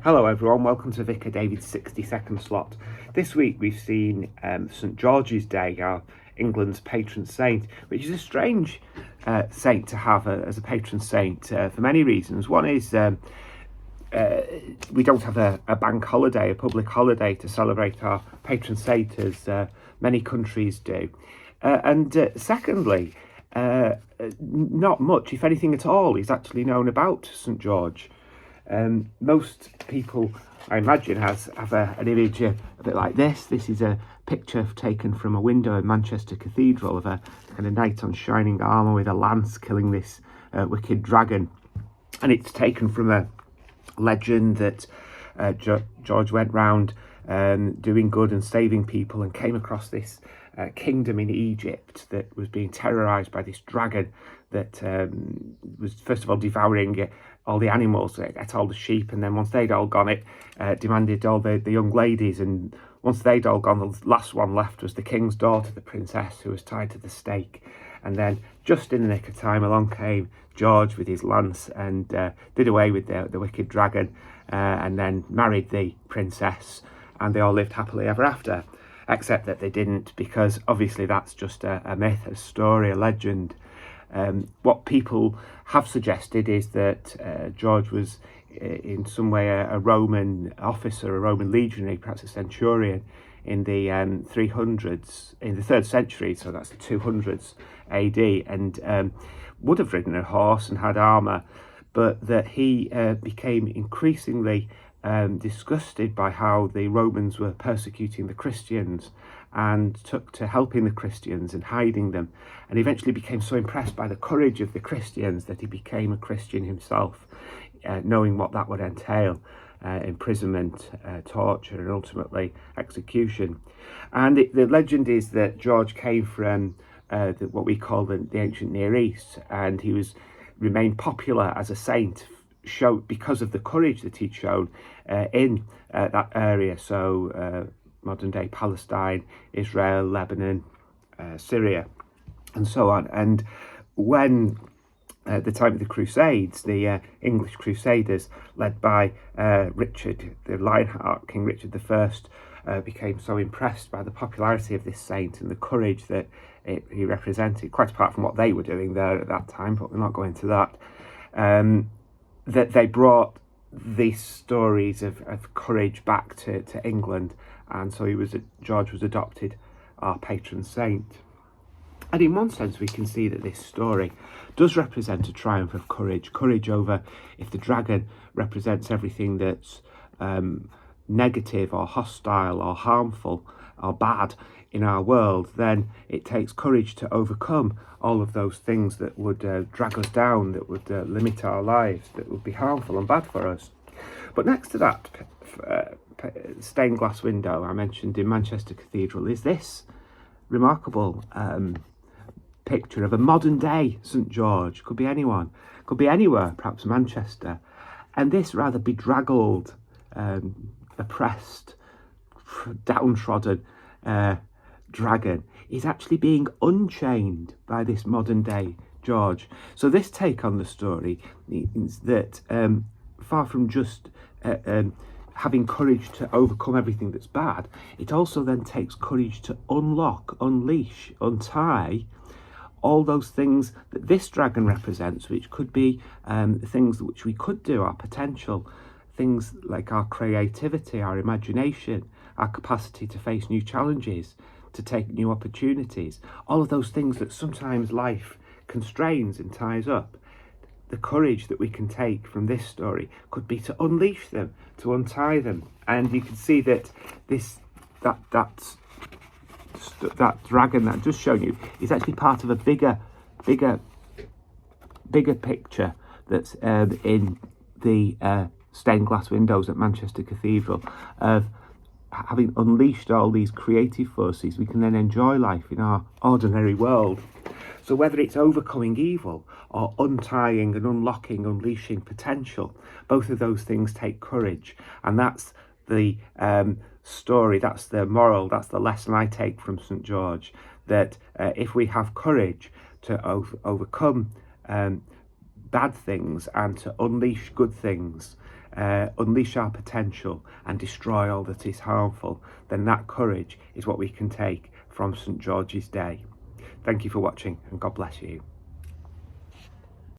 Hello everyone, welcome to Vicar David's 60-second slot. This week we've seen St George's Day, England's patron saint, which is a strange saint to have as a patron saint for many reasons. One is we don't have a bank holiday, a public holiday to celebrate our patron saint as many countries do. And secondly, not much, if anything at all, is actually known about St George. Most people, I imagine, have an image a bit like this. This is a picture taken from a window in Manchester Cathedral of a kind of knight on shining armour with a lance killing this wicked dragon. And it's taken from a legend that George went round doing good and saving people and came across this kingdom in Egypt that was being terrorised by this dragon that was first of all devouring all the animals, ate all the sheep, and then once they'd all gone, it demanded all the young ladies, and once they'd all gone, the last one left was the king's daughter, the princess, who was tied to the stake. And then just in the nick of time along came George with his lance and did away with the wicked dragon and then married the princess, and they all lived happily ever after, except that they didn't, because obviously that's just a myth, a story, a legend. What people have suggested is that George was in some way a Roman officer, a Roman legionary, perhaps a centurion in the 300s, in the 3rd century, so that's the 200s AD, and would have ridden a horse and had armour, but that he became increasingly disgusted by how the Romans were persecuting the Christians and took to helping the Christians and hiding them, and eventually became so impressed by the courage of the Christians that he became a Christian himself, knowing what that would entail, imprisonment, torture, and ultimately execution. And the legend is that George came from what we call the ancient Near East, and he remained popular as a saint because of the courage that he'd shown in that area, so modern day Palestine, Israel, Lebanon, Syria, and so on. And when at the time of the Crusades, the English Crusaders, led by Richard the Lionheart, King Richard I, became so impressed by the popularity of this saint and the courage that he represented, quite apart from what they were doing there at that time, but we're not going to that, that they brought these stories of courage back to England, and so George was adopted our patron saint. And in one sense we can see that this story does represent a triumph of courage over, if the dragon represents everything that's negative or hostile or harmful or bad in our world, then it takes courage to overcome all of those things that would drag us down, that would limit our lives, that would be harmful and bad for us. But next to that stained glass window I mentioned in Manchester Cathedral is this remarkable picture of a modern day St George. Could be anyone, could be anywhere, perhaps Manchester. And this rather bedraggled, oppressed, downtrodden dragon is actually being unchained by this modern day George. So this take on the story means that far from just having courage to overcome everything that's bad, it also then takes courage to unlock, unleash, untie all those things that this dragon represents, which could be things which we could do, our potential, things like our creativity, our imagination, our capacity to face new challenges, to take new opportunities, all of those things that sometimes life constrains and ties up. The courage that we can take from this story could be to unleash them, to untie them. And you can see that that dragon that I've just shown you is actually part of a bigger picture that's in the stained glass windows at Manchester Cathedral, of having unleashed all these creative forces, we can then enjoy life in our ordinary world. So whether it's overcoming evil or untying and unlocking, unleashing potential, both of those things take courage. And that's the story, that's the moral, that's the lesson I take from St George, that if we have courage to overcome bad things and to unleash good things, unleash our potential and destroy all that is harmful, then that courage is what we can take from St George's Day. Thank you for watching, and God bless you.